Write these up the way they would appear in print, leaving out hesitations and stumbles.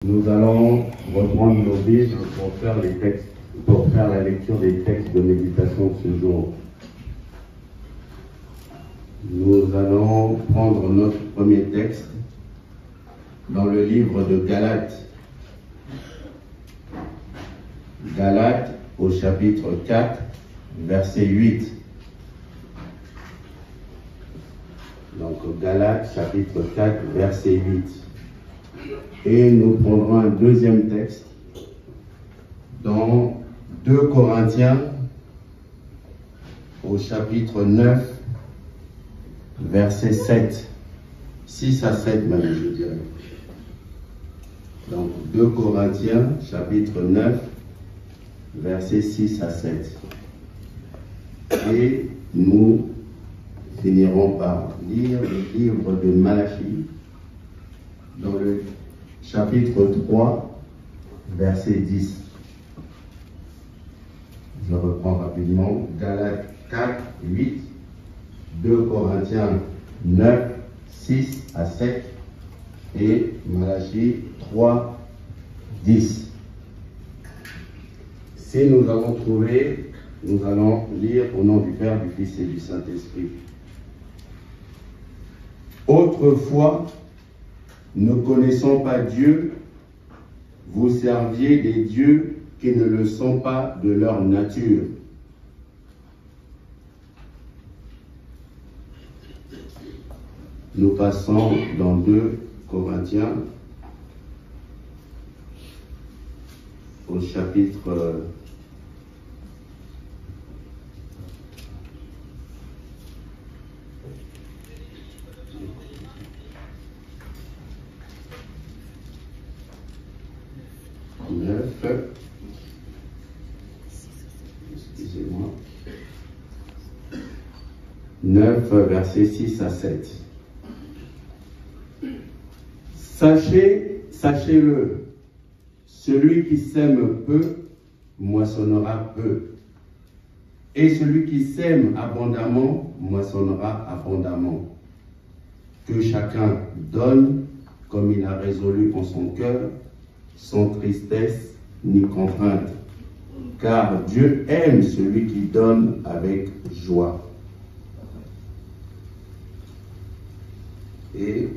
Nous allons reprendre nos Bibles pour faire la lecture des textes de méditation de ce jour. Nous allons prendre notre premier texte dans le livre de Galates. Galates au chapitre 4, verset 8. Donc Galates chapitre 4, verset 8. Et nous prendrons un deuxième texte dans 2 Corinthiens au chapitre 9, verset 7. 6 à 7 même, je dirais. Donc 2 Corinthiens chapitre 9, verset 6 à 7. Et nous finirons par lire le livre de Malachie dans le chapitre 3, verset 10. Je reprends rapidement. Galates 4, 8, 2 Corinthiens 9, 6 à 7 et Malachie 3, 10. Si nous avons trouvé, nous allons lire au nom du Père, du Fils et du Saint-Esprit. Autrefois, ne connaissant pas Dieu, vous serviez des dieux qui ne le sont pas de leur nature. Nous passons dans 2 Corinthiens au chapitre 9, excusez-moi, 9, versets 6 à 7. Sachez-le, celui qui sème peu, moissonnera peu. Et celui qui sème abondamment, moissonnera abondamment. Que chacun donne comme il a résolu en son cœur, sans tristesse ni contrainte. Car Dieu aime celui qui donne avec joie. Et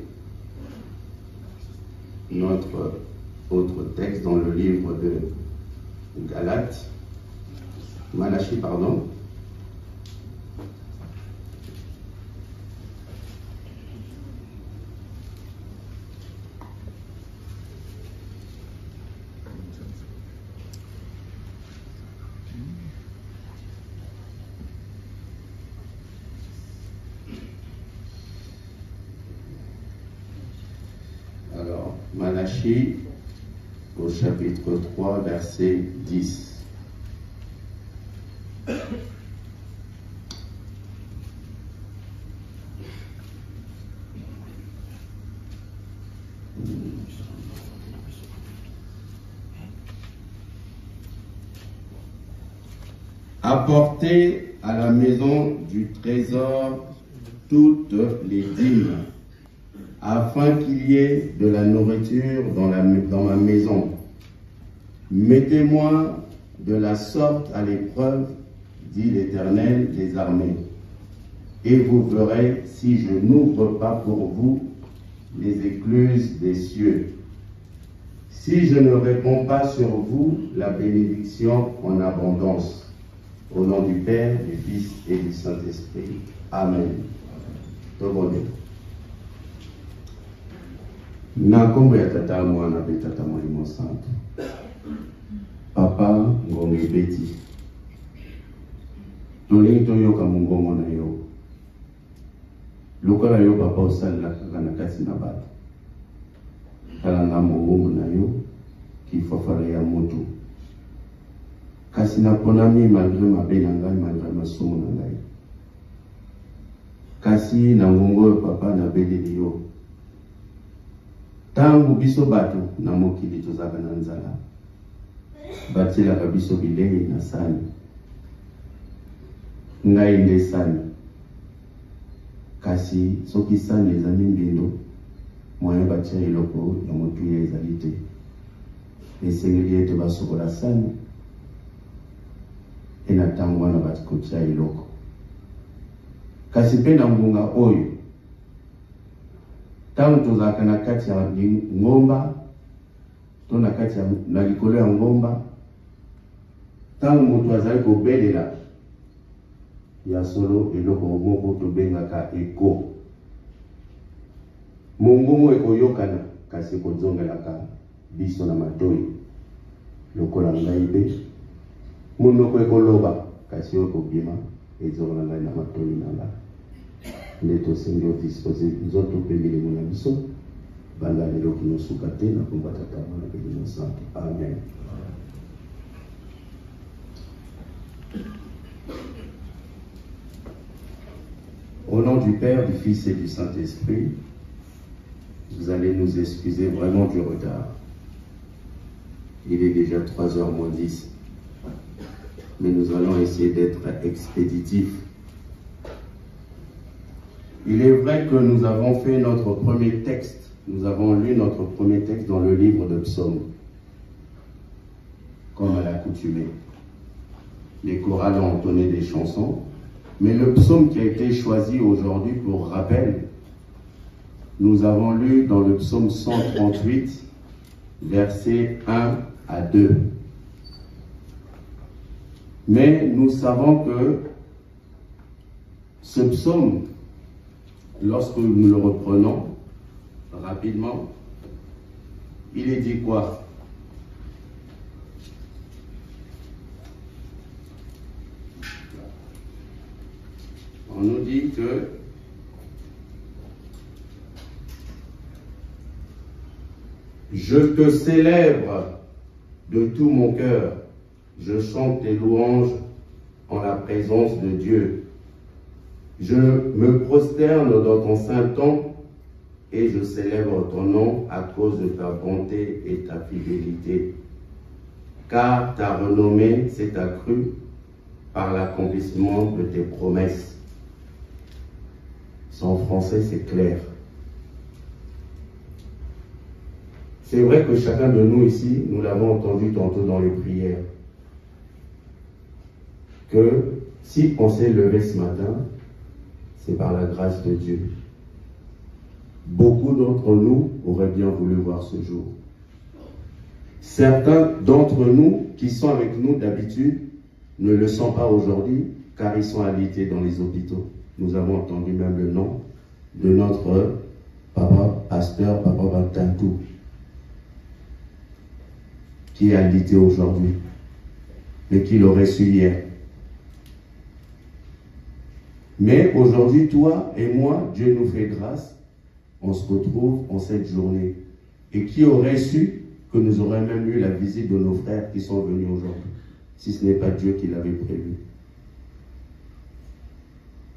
notre autre texte dans le livre de Galates, Malachie, pardon. Alors, Malachie au chapitre 3, verset 10. Apportez à la maison du trésor toutes les dîmes, afin qu'il y ait de la nourriture dans ma maison. Mettez-moi de la sorte à l'épreuve, dit l'Éternel des armées, et vous verrez si je n'ouvre pas pour vous les écluses des cieux. Si je ne réponds pas sur vous la bénédiction en abondance. Au nom du Père, du Fils et du Saint-Esprit. Amen. Tobone. Na kombo ya tata mwana pe tata mwalimu santo. Papa ngonge beti. Tolingi toyoka mungongo na yo. Lokola yo papa osala kaka na kati na bato. Kala nga mongongo na yo kifafara ya moto. Kasi naponami malgré mabe na ngai, malgré masumu na ngai. Kasi na ngongo yo papa na beleli yo. Tangu biso bato na mokili tozaka na nzala. Batielaka biso bilei na sani. Ngai nde sani. Kasi soki sani ezali mbindo, moyen batia eloko ya motuya ezali te. esengeli ete basokola sani ena ntango wana batikotia eloko kasi mpe na ngunga oyo ntango tozalaka na kati ya ngomba to na kati na likolo ya ngomba ntango moto azali kobelela ya solo eloko moko tobengaka eko mongongo ekoyokana kasi ekozongelaka biso na matoi lokola ngai be monoko ekoloba kasi oyo ekobima ezongola ngai na matoi na ngai nde tosengi odispose nzoto mpe milimo na biso banda lelo kinosuka te na komba tata mwana mpe lino santo amen. Au nom du Père, du Fils et du Saint-Esprit, vous allez nous excuser vraiment du retard. Il est déjà 3h moins 10. Mais nous allons essayer d'être expéditifs. Il est vrai que nous avons fait notre premier texte. Nous avons lu notre premier texte dans le livre de Psaumes, comme à l'accoutumée. Les chorales ont entonné des chansons. Mais le psaume qui a été choisi aujourd'hui pour rappel, nous avons lu dans le psaume 138, versets 1 à 2. Mais nous savons que ce psaume, lorsque nous le reprenons rapidement, il est dit quoi? On nous dit que je te célèbre de tout mon cœur, je chante tes louanges en la présence de Dieu. Je me prosterne dans ton saint temple et je célèbre ton nom à cause de ta bonté et ta fidélité. Car ta renommée s'est accrue par l'accomplissement de tes promesses. En français, c'est clair. C'est vrai que chacun de nous ici, nous l'avons entendu tantôt dans les prières, que si on s'est levé ce matin, c'est par la grâce de Dieu. Beaucoup d'entre nous auraient bien voulu voir ce jour. Certains d'entre nous qui sont avec nous d'habitude ne le sont pas aujourd'hui car ils sont alités dans les hôpitaux. Nous avons entendu même le nom de notre papa, pasteur, papa Bantantou, qui est alité aujourd'hui, mais qui l'aurait su hier. Mais aujourd'hui, toi et moi, Dieu nous fait grâce, on se retrouve en cette journée. Et qui aurait su que nous aurions même eu la visite de nos frères qui sont venus aujourd'hui, si ce n'est pas Dieu qui l'avait prévu.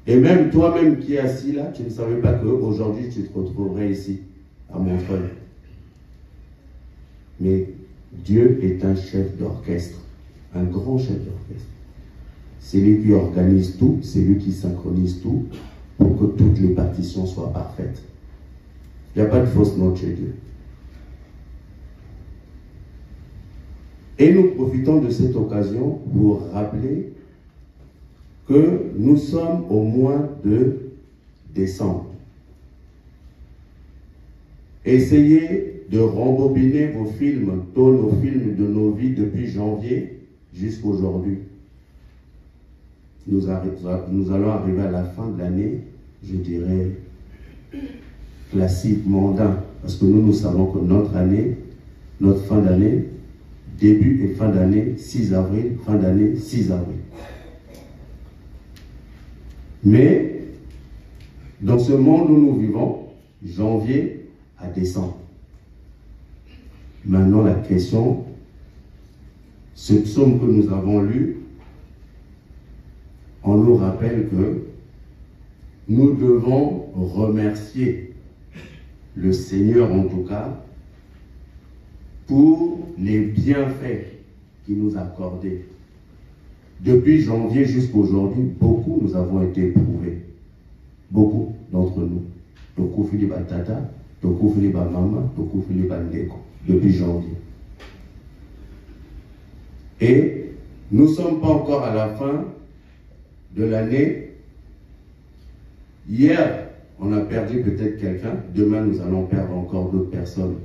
Et même toi-même qui es assis là, tu ne savais pas qu'aujourd'hui tu te retrouverais ici, à Montreuil. Mais Dieu est un chef d'orchestre, un grand chef d'orchestre. C'est lui qui organise tout, c'est lui qui synchronise tout pour que toutes les partitions soient parfaites. Il n'y a pas de fausse note chez Dieu. Et nous profitons de cette occasion pour rappeler que nous sommes au mois de décembre. Essayez de rembobiner vos films, tous nos films de nos vies depuis janvier jusqu'à aujourd'hui. Nous allons arriver à la fin de l'année, je dirais, classique, mondain, parce que nous savons que notre année, notre fin d'année, début et fin d'année, 6 avril, fin d'année, 6 avril. Mais, dans ce monde où nous vivons, janvier à décembre. Maintenant, la question, ce psaume que nous avons lu, on nous rappelle que nous devons remercier le Seigneur, en tout cas, pour les bienfaits qu'il nous a accordés. Depuis janvier jusqu'à aujourd'hui, beaucoup nous avons été éprouvés. Beaucoup d'entre nous. Toku Philippe Tata, Toku Philippe Mama, Toku Philippe Ndeko. Depuis janvier. Et nous ne sommes pas encore à la fin de l'année. Hier, on a perdu peut-être quelqu'un. Demain, nous allons perdre encore d'autres personnes.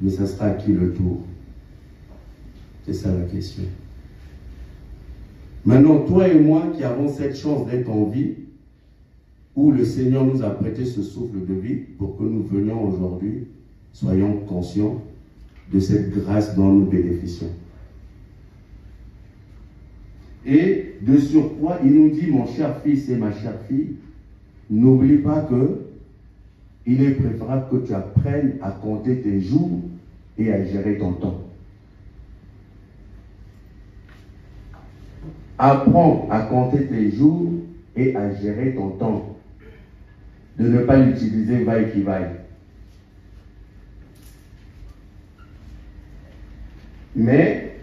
Mais ça sera à qui le tour? C'est ça la question. Maintenant, toi et moi qui avons cette chance d'être en vie, où le Seigneur nous a prêté ce souffle de vie pour que nous venions aujourd'hui, soyons conscients de cette grâce dont nous bénéficions. Et de surcroît, il nous dit, mon cher fils et ma chère fille, n'oublie pas que il est préférable que tu apprennes à compter tes jours et à gérer ton temps. Apprends à compter tes jours et à gérer ton temps. De ne pas l'utiliser vaille qui vaille. Mais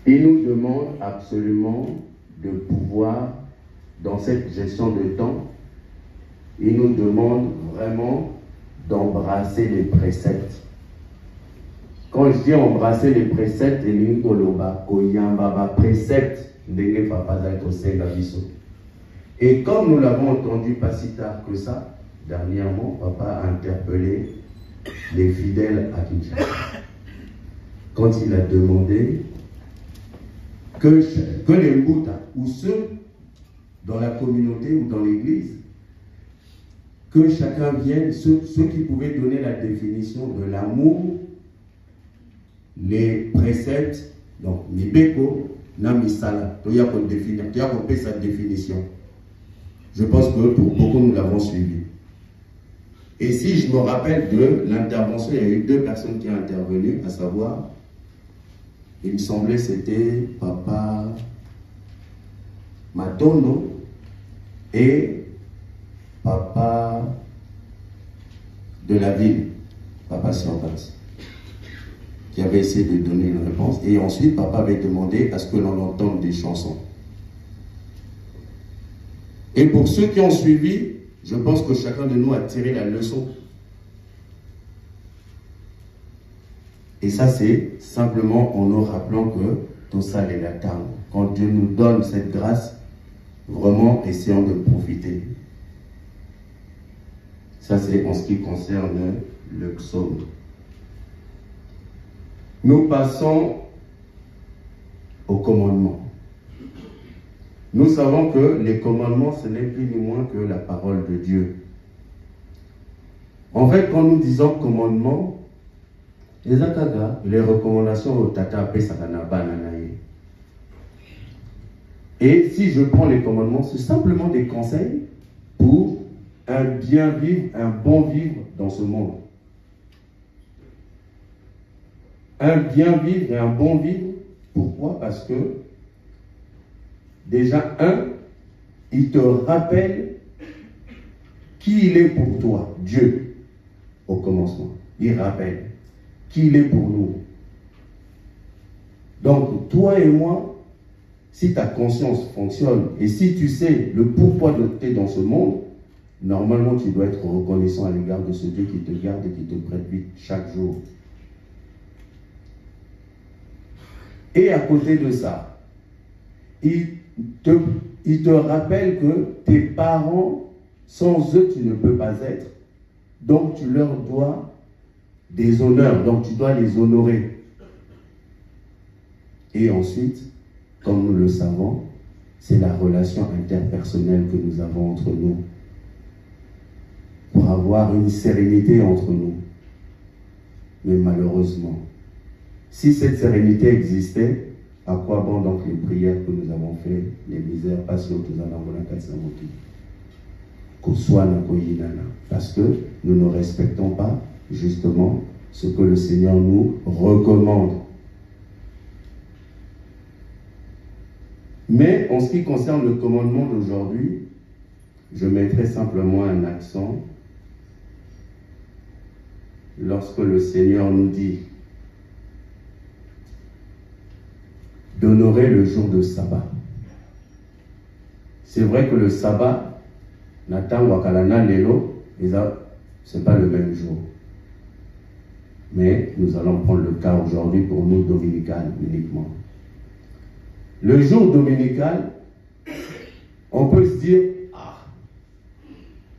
il nous demande absolument de pouvoir, dans cette gestion de temps, il nous demande vraiment d'embrasser les préceptes. Quand je dis embrasser les préceptes, et comme nous l'avons entendu pas si tard que ça, dernièrement, papa a interpellé les fidèles à Kinshasa. Quand il a demandé que les Mbouta, ou ceux dans la communauté ou dans l'église, que chacun vienne, ceux qui pouvaient donner la définition de l'amour, les préceptes, donc Mibeko, Namisala, tu as compris sa définition. Je pense que pour beaucoup nous l'avons suivi. Et si je me rappelle de l'intervention, il y a eu 2 personnes qui ont intervenu, à savoir, il me semblait c'était Papa Matono et Papa de la ville, Papa Siantas, qui avait essayé de donner une réponse. Et ensuite, Papa avait demandé à ce que l'on entende des chansons. Et pour ceux qui ont suivi, je pense que chacun de nous a tiré la leçon. Et ça, c'est simplement en nous rappelant que tout ça est la table. Quand Dieu nous donne cette grâce, vraiment essayons de profiter. Ça, c'est en ce qui concerne le psaume. Nous passons au commandement. Nous savons que les commandements, ce n'est plus ni moins que la parole de Dieu. En fait, quand nous disons commandement, les recommandations au tata et si je prends les commandements, c'est simplement des conseils pour un bien vivre, un bon vivre dans ce monde. Un bien vivre et un bon vivre, pourquoi? Parce que déjà, il te rappelle qui il est pour toi, Dieu, au commencement. Il rappelle qui il est pour nous. Donc, toi et moi, si ta conscience fonctionne et si tu sais le pourquoi de t'es dans ce monde, normalement, tu dois être reconnaissant à l'égard de ce Dieu qui te garde et qui te prête vie chaque jour. Et à côté de ça, il te rappelle que tes parents, sans eux, tu ne peux pas être. Donc, tu leur dois des honneurs. Donc, tu dois les honorer. Et ensuite, comme nous le savons, c'est la relation interpersonnelle que nous avons entre nous. Pour avoir une sérénité entre nous. Mais malheureusement, si cette sérénité existait, à quoi bon donc les prières que nous avons fait, les misères, parce que nous ne respectons pas justement ce que le Seigneur nous recommande. Mais en ce qui concerne le commandement d'aujourd'hui, je mettrai simplement un accent lorsque le Seigneur nous dit d'honorer le jour de sabbat. C'est vrai que le sabbat, Nathan Wakalana Lelo, c'est pas le même jour. Mais nous allons prendre le cas aujourd'hui pour nous dominical uniquement. Le jour dominical, on peut se dire, ah,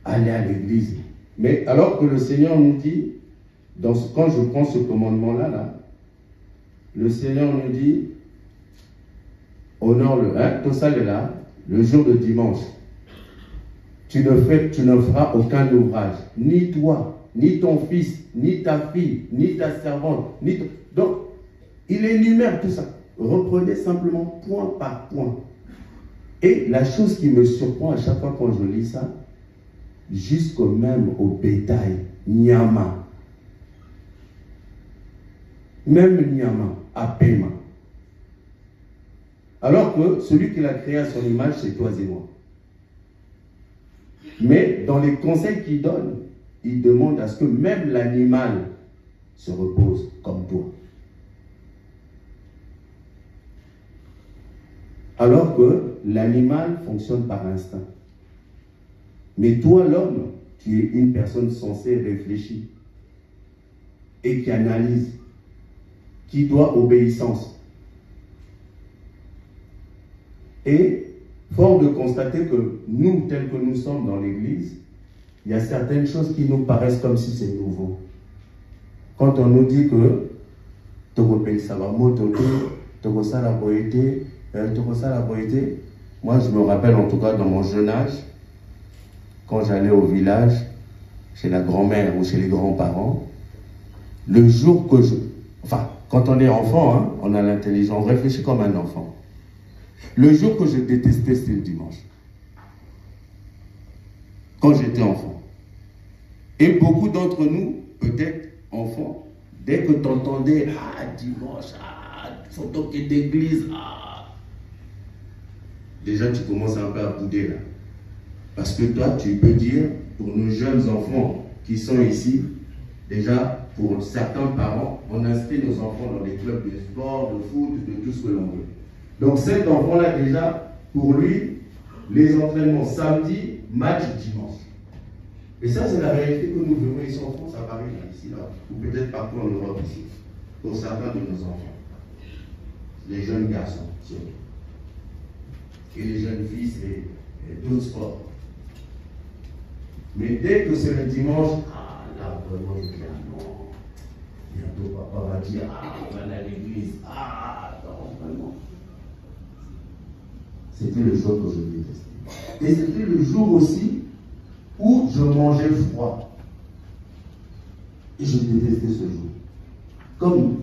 aller à l'église. Mais alors que le Seigneur nous dit, quand je prends ce commandement-là, le Seigneur nous dit, honore tout ça est là, le jour de dimanche. Tu ne feras aucun ouvrage, ni toi, ni ton fils, ni ta fille, ni ta servante, Donc, il énumère tout ça. Reprenez simplement point par point. Et la chose qui me surprend à chaque fois quand je lis ça, jusqu'au même au bétail, Nyama. Même Nyama, à paiement. Alors que celui qui l'a créé à son image, c'est toi et moi. Mais dans les conseils qu'il donne, il demande à ce que même l'animal se repose comme toi. Alors que l'animal fonctionne par instinct. Mais toi, l'homme, tu es une personne censée réfléchir et qui analyse, qui doit obéissance. Et fort de constater que nous, tels que nous sommes dans l'Église, il y a certaines choses qui nous paraissent comme si c'est nouveau. Quand on nous dit que moi je me rappelle en tout cas dans mon jeune âge, quand j'allais au village, chez la grand-mère ou chez les grands-parents, le jour que quand on est enfant, hein, on a l'intelligence, on réfléchit comme un enfant. Le jour que je détestais, c'était le dimanche. Quand j'étais enfant. Et beaucoup d'entre nous, peut-être enfants, dès que tu entendais, dimanche, faut toquer d'église, déjà tu commences un peu à bouder là. Parce que toi, tu peux dire, pour nos jeunes enfants qui sont ici, déjà, pour certains parents, on inscrit nos enfants dans les clubs de sport, de foot, de tout ce que l'on veut. Donc cet enfant-là, déjà, pour lui, les entraînements samedi, match dimanche. Et ça, c'est la réalité que nous vivons ici en France, à Paris, là, ici, là, ou peut-être partout en Europe ici, pour certains de nos enfants. Les jeunes garçons, surtout. Et les jeunes filles, c'est d'autres sports. Mais dès que c'est le dimanche, là, vraiment, je dis, non. Bientôt, papa va dire, on va aller à l'église. Non, vraiment. C'était le jour que je détestais. Et c'était le jour aussi où je mangeais froid. Et je détestais ce jour. Comme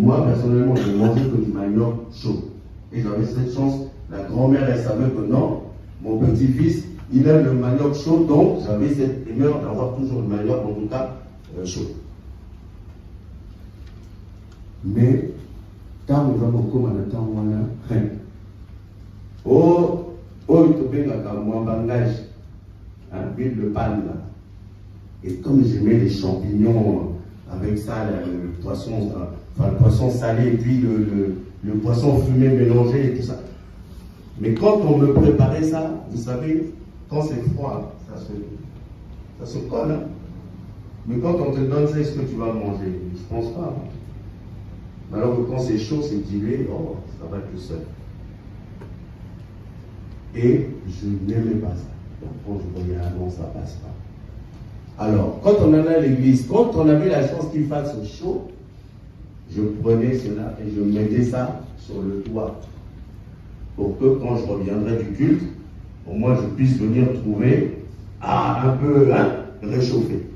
moi, personnellement, je mangeais que du manioc chaud. Et j'avais cette chance, la grand-mère, elle savait que non, mon petit-fils, il aime le manioc chaud, donc j'avais cette humeur d'avoir toujours le manioc, en tout cas, chaud. Mais, quand on va beaucoup à la temps, huile de palme là. Et comme j'aimais les champignons avec ça, le poisson salé et puis le poisson fumé mélangé et tout ça. Mais quand on me préparait ça, vous savez, quand c'est froid, ça se colle. Hein? Mais quand on te donne ça, est-ce que tu vas manger? Je pense pas. Hein? Alors que quand c'est chaud, c'est dilué, ça va tout seul. Et je n'aimais pas ça. Donc quand je voyais non, ça passe pas. Alors, quand on allait à l'église, quand on avait la chance qu'il fasse chaud, je prenais cela et je mettais ça sur le toit. Pour que quand je reviendrai du culte, au moins je puisse venir trouver un peu réchauffé.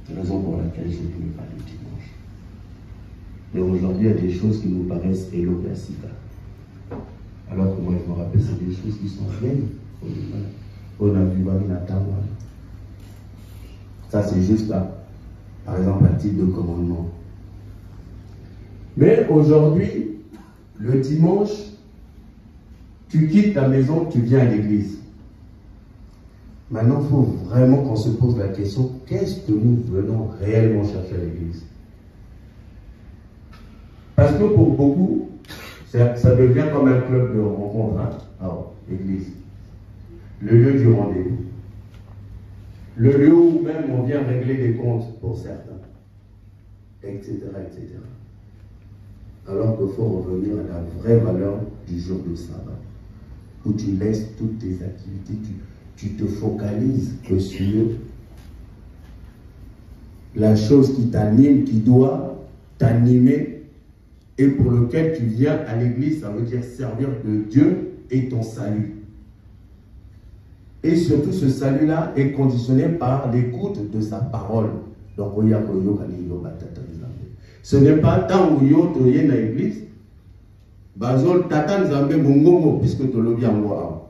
C'est la raison pour laquelle je ne voulais pas le dimanche. Mais aujourd'hui, il y a des choses qui nous paraissent élocasiques. Alors que moi, je me rappelle, c'est des choses qui sont vieilles. On a vu ça, c'est juste là, par exemple, un titre de commandement. Mais aujourd'hui, le dimanche, tu quittes ta maison, tu viens à l'église. Maintenant, il faut vraiment qu'on se pose la question, qu'est-ce que nous venons réellement chercher à l'église? Parce que pour beaucoup, ça devient comme un club de rencontre, l'église. Le lieu du rendez-vous. le lieu où même on vient régler des comptes pour certains, etc., etc. Alors qu'il faut revenir à la vraie valeur du jour de sabbat, où tu laisses toutes tes activités, tu te focalises que sur la chose qui t'anime, qui doit t'animer, et pour lequel tu viens à l'église, ça veut dire servir de Dieu et ton salut. Et surtout, ce salut-là est conditionné par l'écoute de sa parole. Donc, ce n'est pas tant où tu es dans l'église, puisque tu l'as en moi.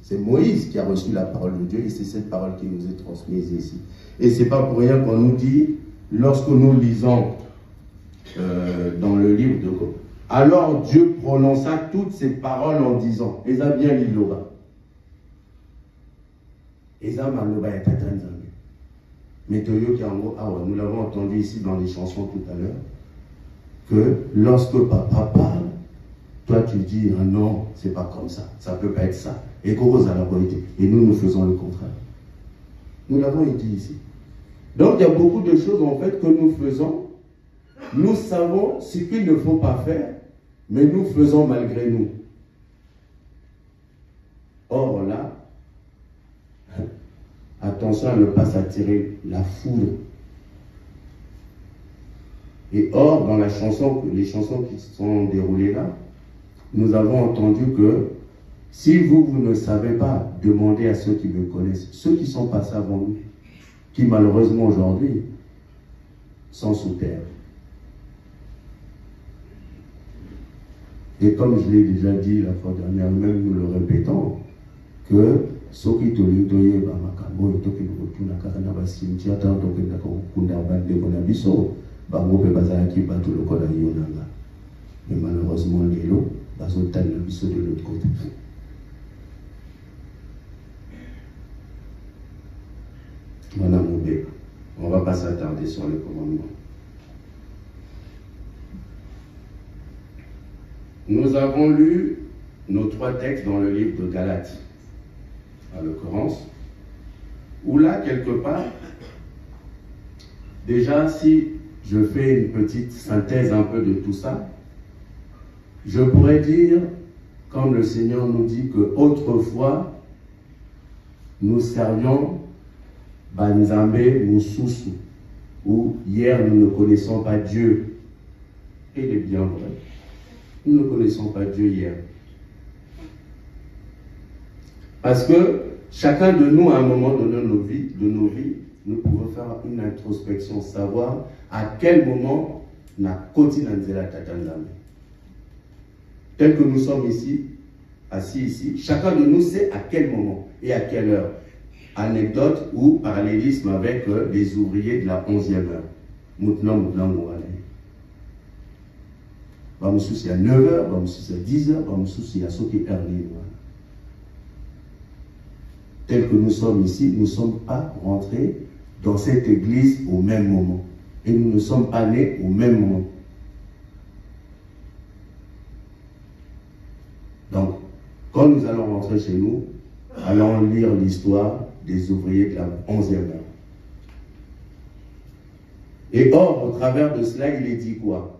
C'est Moïse qui a reçu la parole de Dieu et c'est cette parole qui nous est transmise ici. Et ce n'est pas pour rien qu'on nous dit, lorsque nous lisons dans le livre de God, alors Dieu prononça toutes ces paroles en disant, et ça bien l'Iloba. Et ça maloba est Tatanzambe. Mais nous l'avons entendu ici dans les chansons tout à l'heure, que lorsque papa parle, toi tu dis, ah non, c'est pas comme ça peut pas être ça. Et nous faisons le contraire. Nous l'avons dit ici. Donc il y a beaucoup de choses en fait que nous faisons. Nous savons ce qu'il ne faut pas faire, mais nous faisons malgré nous. Or là, attention à ne pas s'attirer la foule. Et or, dans la chanson, les chansons qui se sont déroulées là, nous avons entendu que si vous ne savez pas, demandez à ceux qui me connaissent, ceux qui sont passés avant nous, qui malheureusement aujourd'hui sont sous terre. Et comme je l'ai déjà dit la fois dernière, même nous le répétons, que ceux qui te l'ont donné, mais malheureusement, les lots, de l'autre côté. On ne va pas s'attarder sur les commandements. Nous avons lu nos 3 textes dans le livre de Galates, à l'occurrence, où là, quelque part, déjà, si je fais une petite synthèse un peu de tout ça, je pourrais dire, comme le Seigneur nous dit, que autrefois, nous servions Banzambe Moussousou, où hier nous ne connaissons pas Dieu. Et il est bien vrai. Nous ne connaissons pas Dieu hier. Parce que chacun de nous, à un moment donné de nos vies, nous pouvons faire une introspection, savoir à quel moment na koti na nzela tatanzambe. Tel que nous sommes ici, assis ici, chacun de nous sait à quel moment et à quelle heure. Anecdote ou parallélisme avec les ouvriers de la 11e heure. Il y a 9h, il y a 10h, il y a ce qui est early. Tel que nous sommes ici, nous ne sommes pas rentrés dans cette église au même moment. Et nous ne sommes pas nés au même moment. Donc, quand nous allons rentrer chez nous, allons lire l'histoire des ouvriers de la 11e heure. Et or, au travers de cela, il est dit quoi?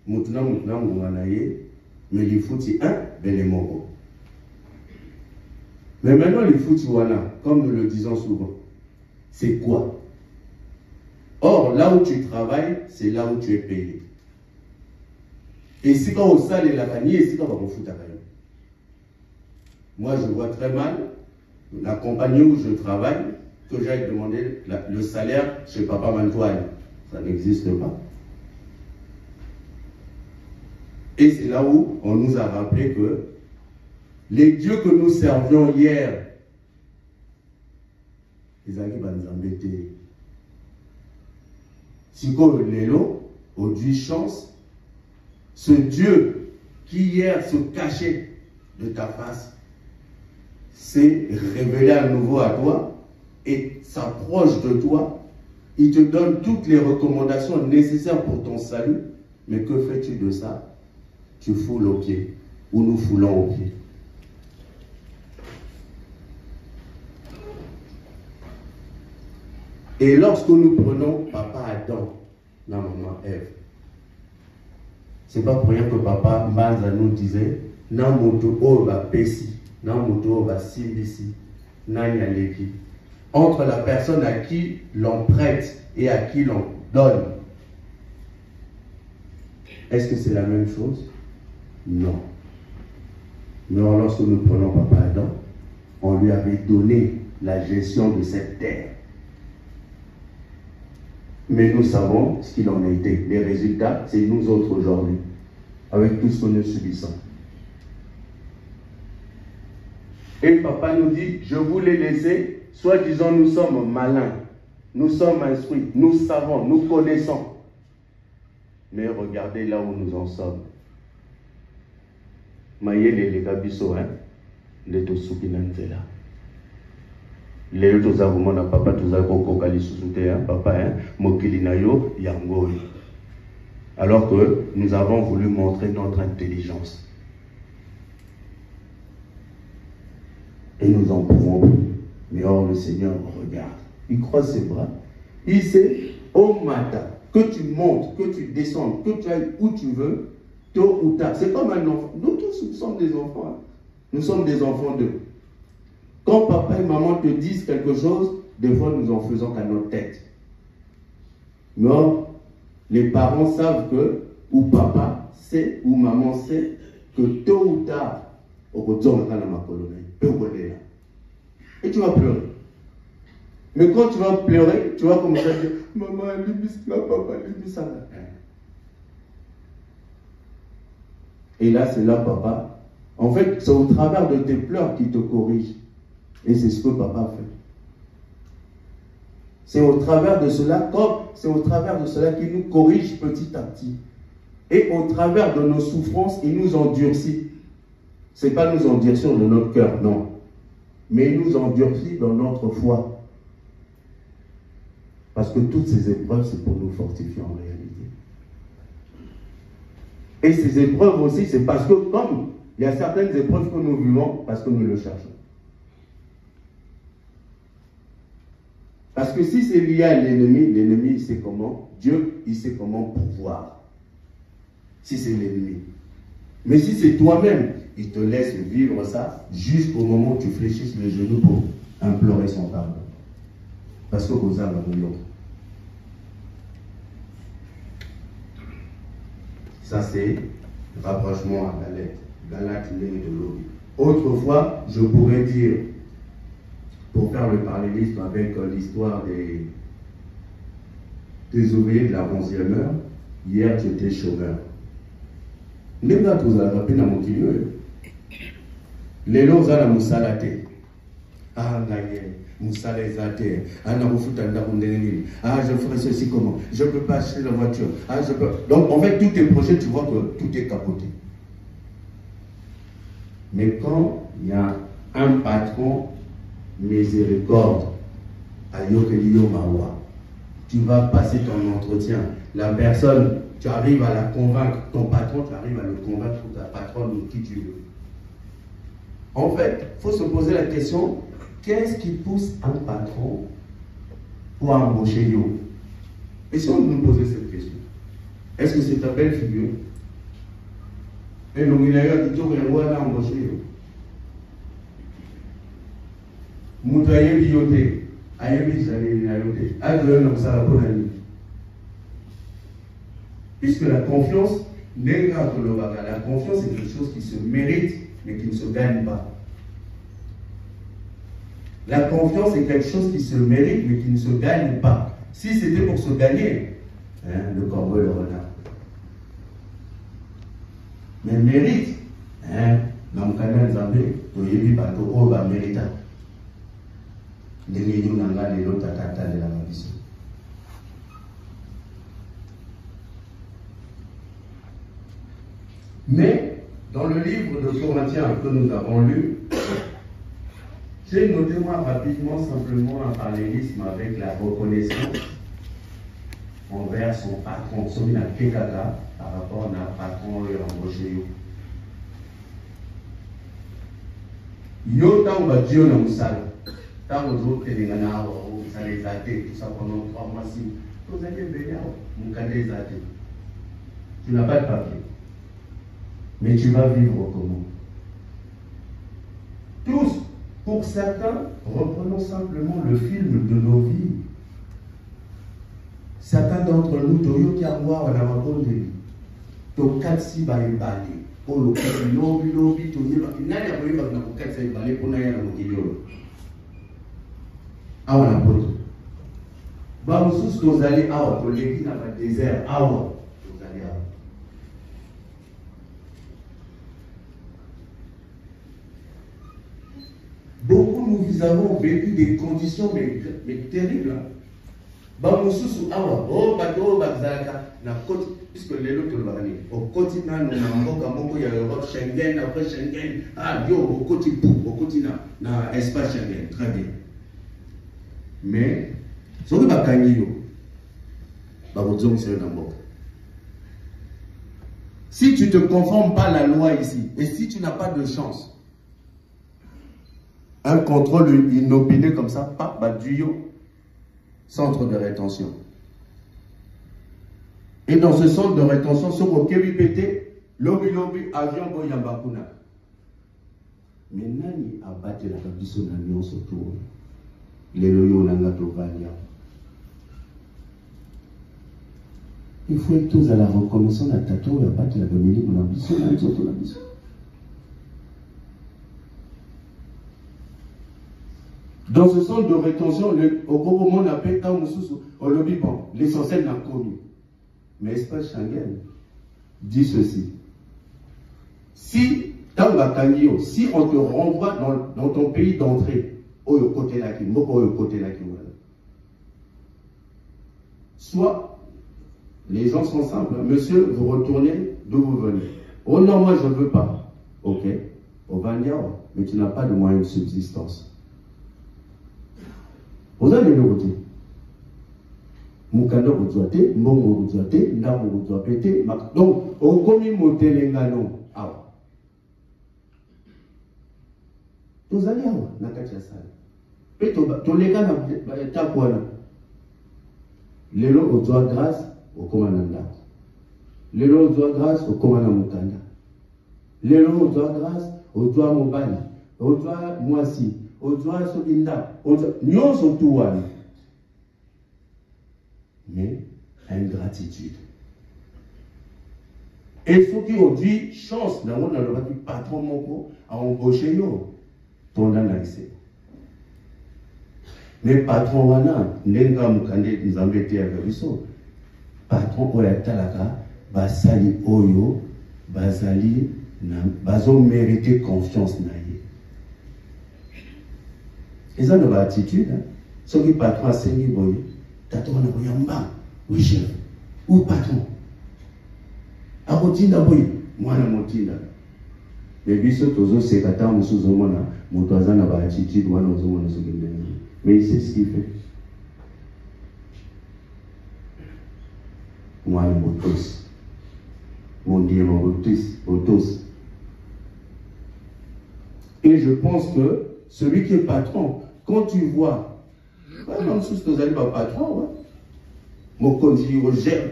Moutna, mais les foutis un, ben les moraux. Mais maintenant, les foutis wana, comme nous le disons souvent, c'est quoi? Or, là où tu travailles, c'est là où tu es payé. Et si quand on sale et la famille, et si quand on fout à rien. Moi, je vois très mal la compagnie où je travaille, que j'aille demander le salaire chez Papa Mantoine. Ça n'existe pas. Et c'est là où on nous a rappelé que les dieux que nous servions hier, ils allaient nous embêter. Si comme l'élo, au Dieu chance, ce Dieu qui hier se cachait de ta face, s'est révélé à nouveau à toi et s'approche de toi. Il te donne toutes les recommandations nécessaires pour ton salut. Mais que fais-tu de ça? Tu foules aux pieds, ou nous foulons aux pieds. Et lorsque nous prenons papa Adam, la maman Ève, c'est pas pour rien que papa Maza nous disait, na moto o va pesi, na moto o va simbisi, na nyaleki. Entre la personne à qui l'on prête et à qui l'on donne. Est-ce que c'est la même chose? Non. Mais lorsque nous prenons papa Adam, on lui avait donné la gestion de cette terre. Mais nous savons ce qu'il en a été. Les résultats, c'est nous autres aujourd'hui, avec tout ce que nous subissons. Et papa nous dit, je vous l'ai laissé, soi-disant nous sommes malins, nous sommes instruits, nous savons, nous connaissons. Mais regardez là où nous en sommes. Mayele les gabiso, hein, les tosukinanzela. Les autres avons na papa tous a kokali susute, hein, papa, hein, mokili na yo yangoy. Alors que nous avons voulu montrer notre intelligence. Et nous en pouvons plus. Mais or le Seigneur regarde. Il croise ses bras. Il sait, au matin, que tu montes, que tu descends, que tu ailles où tu veux, tôt ou tard. C'est comme un enfant. Nous tous, nous sommes des enfants. Hein. Nous sommes des enfants d'eux. Quand papa et maman te disent quelque chose, des fois nous en faisons qu'à notre tête. Non, les parents savent que, ou papa sait, ou maman sait, que tôt ou tard, au retour de ma colonie, et tu vas pleurer. Mais quand tu vas pleurer, tu vas commencer à dire, maman, papa, ça. Et là, c'est là, papa. En fait, c'est au travers de tes pleurs qui te corrige. Et c'est ce que papa fait. C'est au travers de cela, comme c'est au travers de cela qu'il nous corrige petit à petit. Et au travers de nos souffrances, il nous endurcit. Ce n'est pas nous endurcir de notre cœur, non. Mais il nous endurcit dans notre foi. Parce que toutes ces épreuves, c'est pour nous fortifier en réalité. Et ces épreuves aussi, c'est parce que comme il y a certaines épreuves que nous vivons, parce que nous le cherchons. Parce que si c'est lié à l'ennemi, l'ennemi, il sait comment. Dieu, il sait comment pouvoir. Si c'est l'ennemi. Mais si c'est toi-même, il te laisse vivre ça jusqu'au moment où tu fléchisses les genoux pour implorer son pardon. Parce que vous avez l'autre. Ça, c'est rapprochement à la lettre. Galate, de l'eau. Autrefois, je pourrais dire, pour faire le parallélisme avec l'histoire des ouvriers de la 11e heure, hier tu étais chômeur. Les gars, vous avez rappelé dans mon milieu. Les lots, vous avez moussala te. Ah, moussala zate. Ah, ah, je ferai ceci comment? Je ne peux pas acheter la voiture. Ah, je peux. Donc, en fait, tous tes projets, tu vois que tout est capoté. Mais quand il y a un patron miséricorde, tu vas passer ton entretien. La personne, tu arrives à la convaincre, ton patron, tu arrives à le convaincre, ou ta patronne, ou qui tu veux. En fait, il faut se poser la question, qu'est-ce qui pousse un patron pour embaucher yo? Et si on nous posait cette question, est-ce que c'est ta belle figure? Et nous, il y a dit que l'a embauché yo. Moutaye bioté, ayebi salé nayoté, adrien comme ça la bonne année. Puisque la confiance, la confiance est quelque chose qui se mérite, mais qui ne se gagne pas. La confiance est quelque chose qui se mérite, mais qui ne se gagne pas. Si c'était pour se gagner, hein, le corbeau et le renard. Mais mérite, hein, dans le canal Zambé, tu y vis par tout haut, mérite. Mais dans le livre de Corinthiens que nous avons lu, j'ai noté moi rapidement simplement un parallélisme avec la reconnaissance envers son patron, celui d'un Kekaka par rapport à un patron et embauché. Yo tanga Dieu na musala. Tant aux autres, les gars, vous allez les athées, tout ça pendant 3 mois, 6 mois. Vous allez venir, vous allez les athées. Tu n'as pas de papier. Mais tu vas vivre comment? Tous, pour certains, reprenons simplement le film de nos vies. Certains d'entre nous, Toyo Kiawa, on a un bon début. To 4-6 balles. Pour le lobby, to y va. Il n'y a pas eu de 4-6 balles pour n'aller à l'autre. Ah, on a beau. Bah, vous allez à pour l'église dans le désert. Ah, vous allez à. Beaucoup nous avons vécu des conditions mais terribles. Bah, puisque les autres au quotidien, nous avons il y a l'Europe Schengen, après Schengen, au quotidien, dans l'espace Schengen, très bien. Mais, ce qui va gagner, si tu ne te conformes pas à la loi ici, et si tu n'as pas de chance, un contrôle inopiné comme ça, centre de rétention. Et dans ce centre de rétention, sur le KBPT, lobby, avion, boyambakuna. Mais nani a battu la cabine de l'alliance autour. Les loyaux n'ont pas de. Il faut être tous à la reconnaissance de la tatou et à battre la Dominique ou l'ambition, l'ambition. Dans ce centre de rétention, au moment on appelle au lobby, bon, l'essentiel n'a connu. Mais l'espace Schengen dit ceci. Si on te renvoie dans ton pays d'entrée, soit les gens sont simples. Monsieur, vous retournez d'où vous venez. Oh non, moi je ne veux pas. Ok, on va dire, mais tu n'as pas de moyens de subsistance. Vous allez le côté. Mukanda Boudouate, Mbongo Boudouate, Ndabo Boudouate, donc, on commet Motelengano. Vous allez avoir, Nakacha Sal. Peto, Tolega na Tapuana. Lelo Odoa grâce au commandant. Lelo Odoa grâce au commandant Mukanda. Lelo Odoa grâce au Doa Mobali, au Doa Moisi. Au doigt Sobinda, nous sommes tout. Mais ingratitude. Et ceux qui ont dit chance, dans le patron Moko a embauché nous, ton analyse. Mais patron Wana, Nenga Mukande nous a mis avec lui. Patron Oyatalaka, Basali Oyo, Basali, Bazo mérité confiance naïe. Et ça, notre attitude, ceux qui patron à Sengi Boy, t'attends à Boyamba, oui chef, ou patron. À Rotinda Boy, moi na Motinda. Mais biso tozo sekata musuzo mona, mutoaza na ba attitude, moi na zomona sogende. Mais il sait ce qu'il fait. Moi na motos. Mon Dieu, mon motos. Et je pense que celui qui est patron, quand tu vois, même si tu es patron,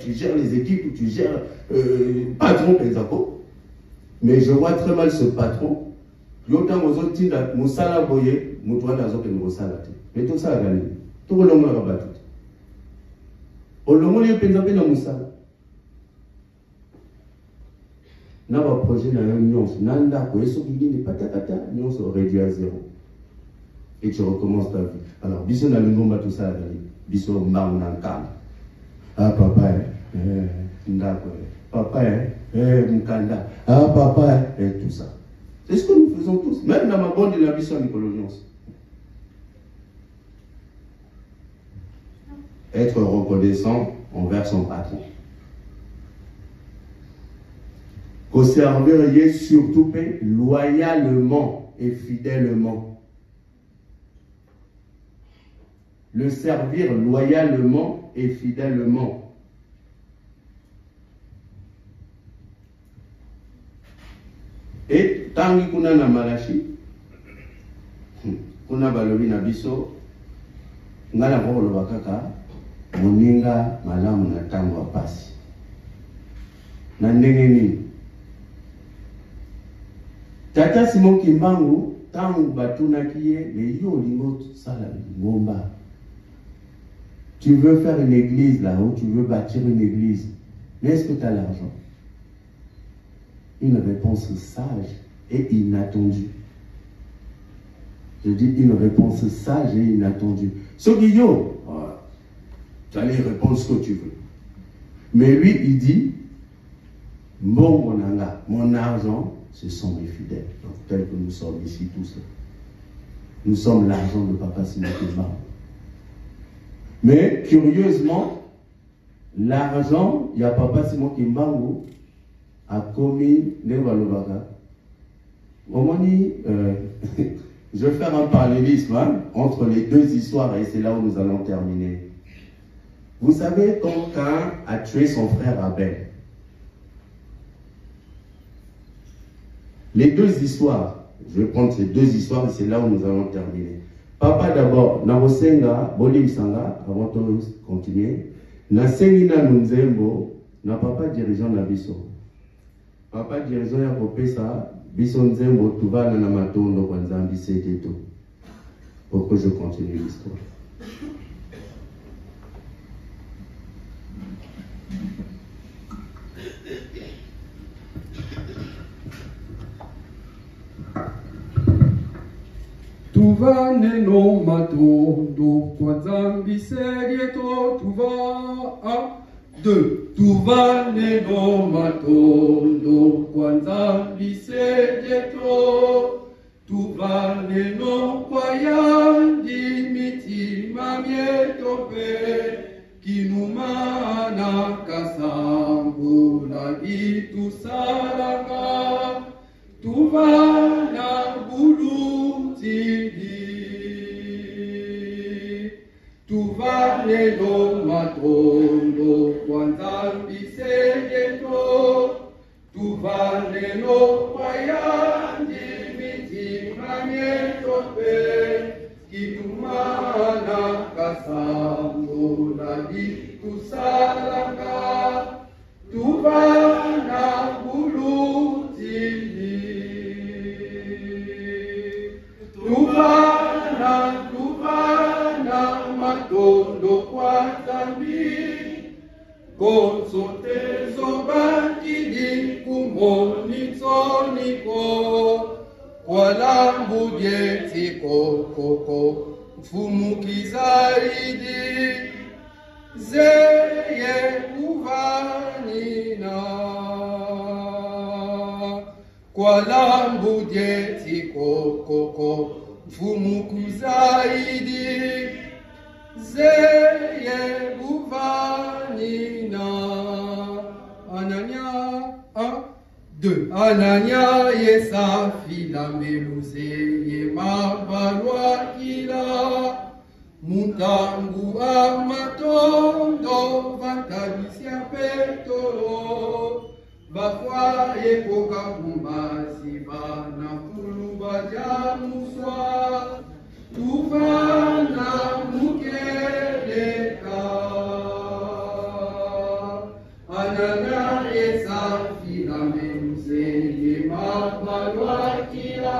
tu gères les équipes, tu gères patron, par exemple. Mais je vois très mal ce patron. Mais tout ça a gagné. Tout le monde a rabattu. Au long de n'a pas projet dans une nuance. Nanda, quoi, ce qui n'est pas ta nuance réduit à 0. Et tu recommences ta vie. Alors, biso na lingomba tout ça, biso mbang nankam. Ah, papa, ndako, papa, mkanda, ah, papa, et tout ça. C'est ce que nous faisons tous. Même dans ma bande de la biso Nicoloniance. Être reconnaissant envers son patron. Conserveriez surtout paix loyalement et fidèlement. Le servir loyalement et fidèlement. Et tant qu'on a Malachi, kuna balobi na biso ngala ko loba kaka moninga malamu na tango pasi na ndenge nini Tata Simon Kimbangu tango batunaki ye le yo lingo sala ngomba. Tu veux faire une église là-haut, tu veux bâtir une église, mais est-ce que tu as l'argent? Une réponse sage et inattendue. Je dis une réponse sage et inattendue. Ce Guillaume, tu allais répondre ce que tu veux. Mais lui, il dit, bon, mon argent, ce sont mes fidèles. Donc, tel que nous sommes ici tous. Nous sommes l'argent de Papa Simon Kimbangu. Mais curieusement, l'argent, il y a Papa Simon Kimbangu a commis Nevalobaka. Je vais faire un parallélisme entre les deux histoires et c'est là où nous allons terminer. Vous savez quand Caïn a tué son frère Abel. Les deux histoires, je vais prendre ces deux histoires et c'est là où nous allons terminer. Papa d'abord, Narosenga, Bolim Sanga, avant de continuer, Nasengi na Nunzembo, na papa dirigeant na biso. Papa dirigeant ya kopesa, biso Nzembo, tuva na matondo kwa Nzambi seteto. Pour que je continue l'histoire. Tuva neno matondo kwa Nzambi seteto, tuva a deux. Tuva neno matondo kwa Nzambi seteto, tuva neno kwa yandi mitima mietope, kinumana kasambu na gitu saranga, tuva na bulutidi. Tuva neno matondo kwa Nzambi seteto, tuva neno kwa yandi mitima mietope, kinumana kasambo na gitu salanga, tuva na bulutili. Tuva na matondo kwa Nzambi, konsote zobakidi kumonitsoniko, kwa lambu dieti kokoko, mfumukizaidi, zeye kuvanina. Kwa lambu dieti kokoko, mfumukizaidi, zeye kuvanina. Anania, un, deux. Anania yesafila meluze ye mabalwa kila, mutangu amatondo vatabisia petolo, bakwa yekoka kumbazi bana kuluba jamuswa, tuvana mukeleka. Anana esafila meluze ye mabalwa kila,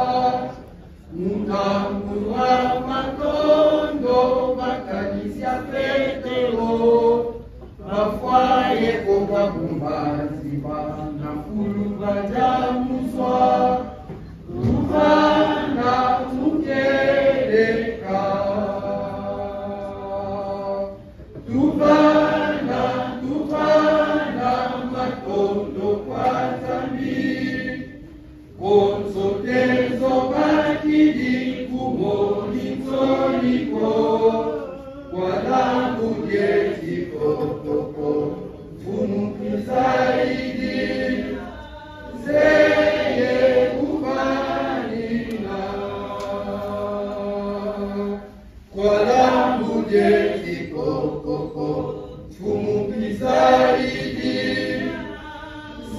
mutangu amatondo vatabisia petolo, bakwa yekoka kumbazi bana kuluba jamuswa, tuvana mukeleka. Tuvana matondo kwa Nzambi, konsotezo bakidi kumonitsoniko, kwa lambu dieti kokoko, mfumukizaidi, zeye kuvanina. Kwa lambu dieti kokoko, mfumukizaidi,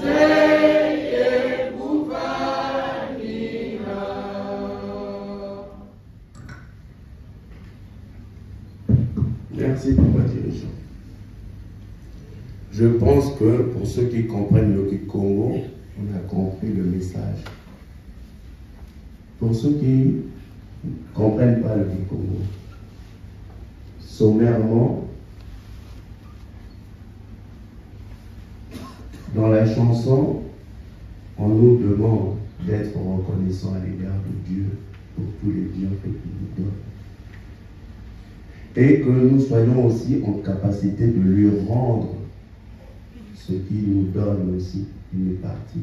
zeye kuvanina. Merci, papa dirigeant. Je pense que pour ceux qui comprennent le Congo, on a compris le message. Pour ceux qui ne comprennent pas le Congo, sommairement, dans la chanson, on nous demande d'être reconnaissant à l'égard de Dieu pour tous les bienfaits qu'il nous donne. Et que nous soyons aussi en capacité de lui rendre ce qu'il nous donne aussi, une partie.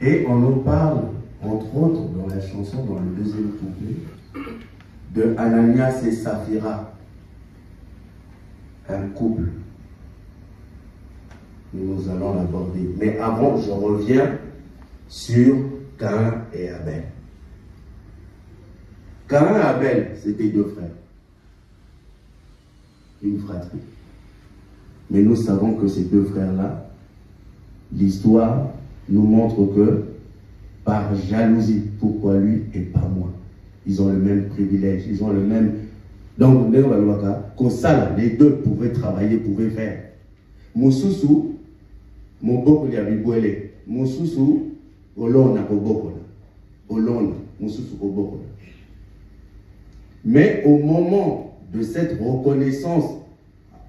Et on nous parle, entre autres, dans la chanson, dans le deuxième couplet, de Ananias et Saphira, un couple. Nous allons l'aborder. Mais avant, je reviens sur Caïn et Abel. Caïn et Abel, c'était deux frères. Une fratrie. Mais nous savons que ces deux frères-là, l'histoire nous montre que par jalousie, pourquoi lui et pas moi? Ils ont le même privilège, ils ont le même... Donc, les deux pouvaient travailler, pouvaient faire. Moussousou, mon boko ya bibwele. Moussousou, olona koboko. Olona, moussousou koboko. Mais au moment de cette reconnaissance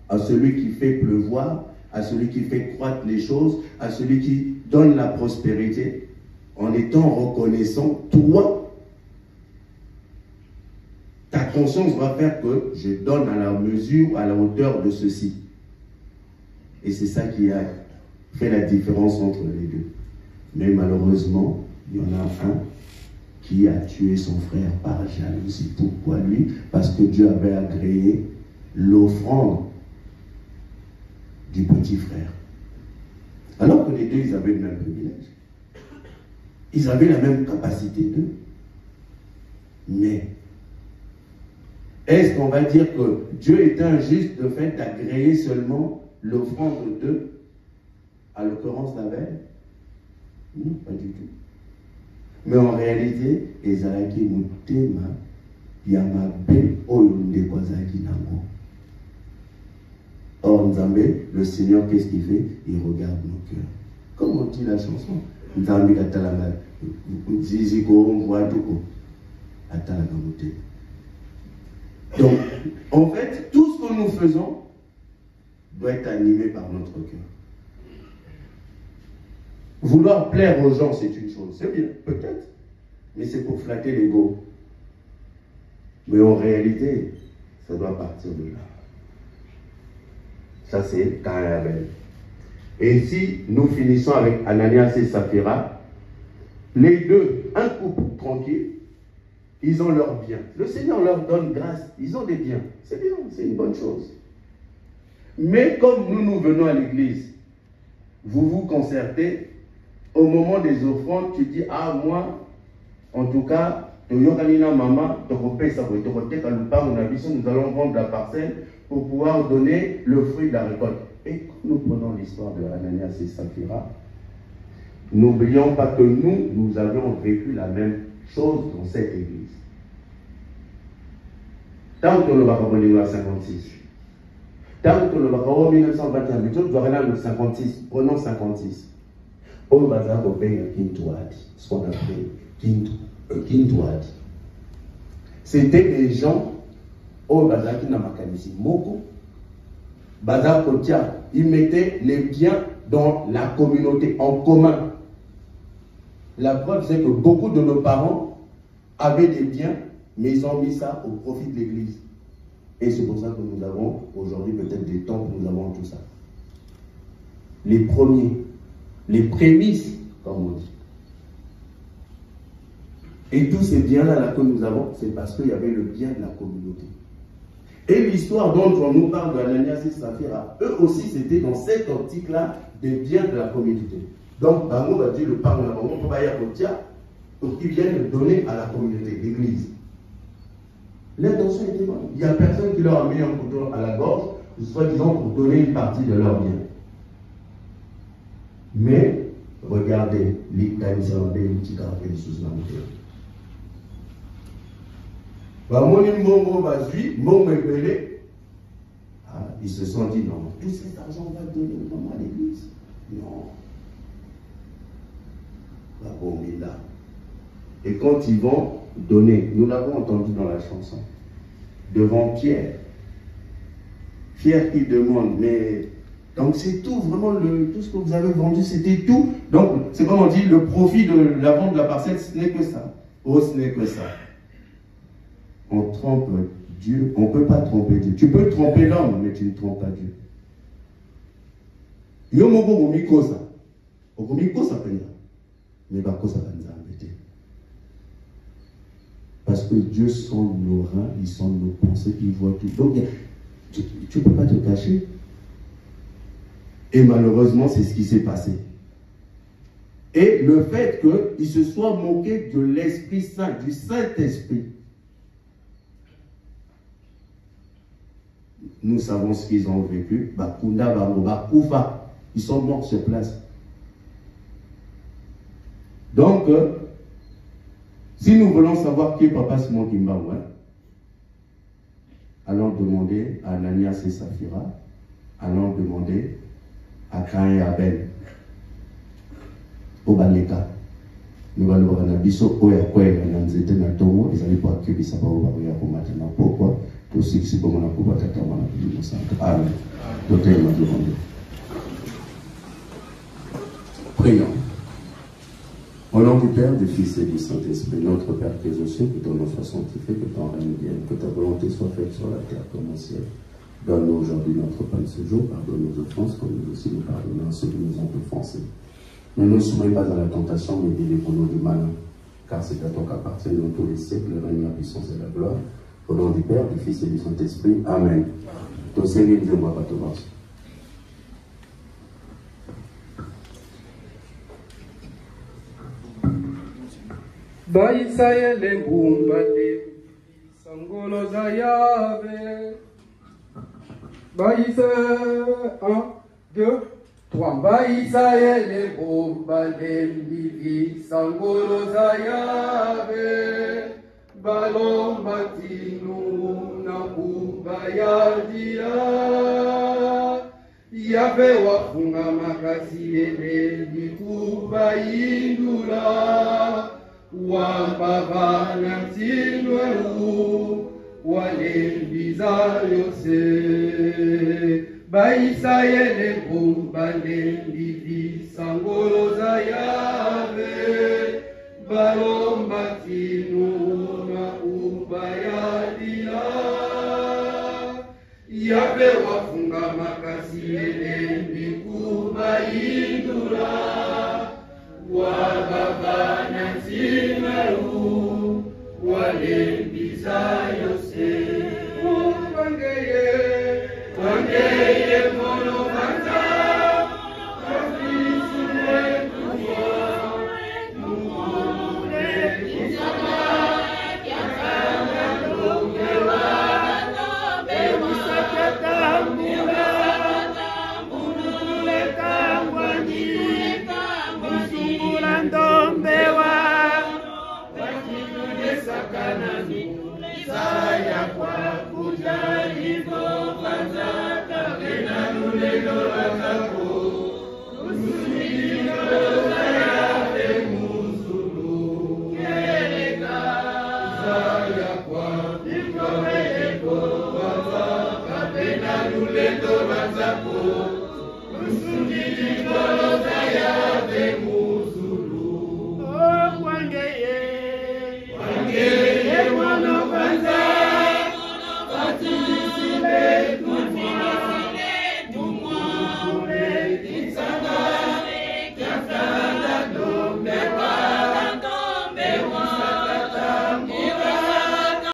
à celui qui fait pleuvoir, à celui qui fait croître les choses, à celui qui donne la prospérité, en étant reconnaissant, toi, ta conscience va faire que je donne à la mesure, à la hauteur de ceci. Et c'est ça qui a fait la différence entre les deux. Mais malheureusement, il y en a un qui a tué son frère par jalousie. Pourquoi lui? Parce que Dieu avait agréé l'offrande du petit frère. Alors que les deux, ils avaient le même privilège. Ils avaient la même capacité d'eux. Mais, est-ce qu'on va dire que Dieu est injuste de fait d'agréer seulement l'offrande d'eux, à l'occurrence d'Abel? Non, pas du tout. Mais en réalité, Ezalaki Mutema, Yamabe, Oyonde Kwazaki Nango. Or, Nzambe, le Seigneur, qu'est-ce qu'il fait? Il regarde nos cœurs. Comme on dit la chanson, Nzambe Katalama, Ziziko, Mwaduko, Atalagamote. Donc, en fait, tout ce que nous faisons doit être animé par notre cœur. Vouloir plaire aux gens, c'est une chose. C'est bien, peut-être. Mais c'est pour flatter l'ego. Mais en réalité, ça doit partir de là. Ça, c'est Caïn et Abel. Et ici, nous finissons avec Ananias et Saphira. Les deux, un couple tranquille, ils ont leurs biens. Le Seigneur leur donne grâce. Ils ont des biens. C'est bien, c'est une bonne chose. Mais comme nous venons à l'église, vous vous concertez, au moment des offrandes, tu dis, ah, moi, en tout cas, nous allons vendre la parcelle pour pouvoir donner le fruit de la récolte. Et quand nous prenons l'histoire de Ananias et Saphira, n'oublions pas que nous avions vécu la même chose dans cette église. Tant que le Bakabolingo à 56, tant que le Bakabo 1921, nous doit aller à 56, prenons 56. Au bazar au pays Kintuadi, ce qu'on appelle Kintuadi. C'était des gens au bazar qui n'a pas ici. Moko, bazar Kotia, ils mettaient les biens dans la communauté, en commun. La preuve, c'est que beaucoup de nos parents avaient des biens, mais ils ont mis ça au profit de l'église. Et c'est pour ça que nous avons aujourd'hui peut-être des temples, nous avons tout ça. Les premiers, les prémices, comme on dit. Et tous ces biens-là que nous avons, c'est parce qu'il y avait le bien de la communauté. Et l'histoire dont on nous parle de Ananias et Saphira, eux aussi, c'était dans cette optique-là des biens de la communauté. Donc, Bango va dire le parle de la Bango, on va y avoir pour qu'ils viennent donner à la communauté, l'église. L'intention était bonne. Il n'y a personne qui leur a mis un couteau à la gorge, soi-disant pour donner une partie de leur bien. Mais, regardez, l'Italie, c'est un pays qui a fait des choses dans le cœur. Ils se sont dit non, tout cet argent on va le donner vraiment à l'église. Non. Et quand ils vont donner, nous l'avons entendu dans la chanson, devant Pierre. Pierre qui demande, mais donc c'est tout, vraiment, tout ce que vous avez vendu, c'était tout. Donc, c'est comme on dit, le profit de la vente de la parcelle, ce n'est que ça. Oh, ce n'est que ça. On trompe Dieu, on ne peut pas tromper Dieu. Tu peux tromper l'homme, mais tu ne trompes pas Dieu. Mais parce que Dieu sent nos reins, il sent nos pensées, il voit tout. Donc, tu ne peux pas te cacher. Et malheureusement, c'est ce qui s'est passé. Et le fait qu'il se soit moqué de l'Esprit Saint, du Saint-Esprit, nous savons ce qu'ils ont vécu. Ils sont morts sur place. Donc, si nous voulons savoir qui est Papa Simon Kimbaoué, allons demander à Ananias et Saphira, allons demander à Cain et Abel. Au Baleka. Nous allons voir un biseau, où il y a quoi, il y a un zété, il y a un tomo, ils allaient pour accueillir ça, maintenant. Pourquoi? Tout ce qui est bon, on a pour battre Amen. D'autres m'a demandé. Prions. Au nom du Père, du Fils et du Saint-Esprit, notre Père qui es aux cieux, que ton nom soit sanctifié, que ton règne vienne, que ta volonté soit faite sur la terre comme au ciel. Donne-nous aujourd'hui notre pain de ce jour, pardonne nos offenses, comme nous aussi nous pardonnons à ceux qui nous ont offensés. Ne nous soumets pas à la tentation, mais délivre-nous du mal. Car c'est à toi qu'appartiennent dans tous les siècles le règne, la puissance et la gloire. Au nom du Père, du Fils et du Saint-Esprit. Amen. Ton Seigneur, Dieu, moi, pas te voir. Baïsaïe Mbumbade, Sangolo Zayave. Baïsaïe, 1, 2, 3. Baïsaïe Mbumbade, Livi, Sangolo Zayave. Balon Matinu, Nakubayadia. Yave wafunga makasi ele, Nikuba indula. Wambavana tinweu walembiza yose baisayele bombalendili sangolo za yave balomba tinuna ubayadila yave wafunga makasi elembi kubaindura wababana timeru walembiza yose wangeye mono kanta kafisue kuwa mule kisama yakanga ndogewa bewisaketa mula mule kangwani ndombewa wakinude sakanani saya kwa kujalivo kwanzaka vena nulelo lakako usulilo zayabe muzulu keleka saya kwa kujalivo kwanzaka vena nulelo lakako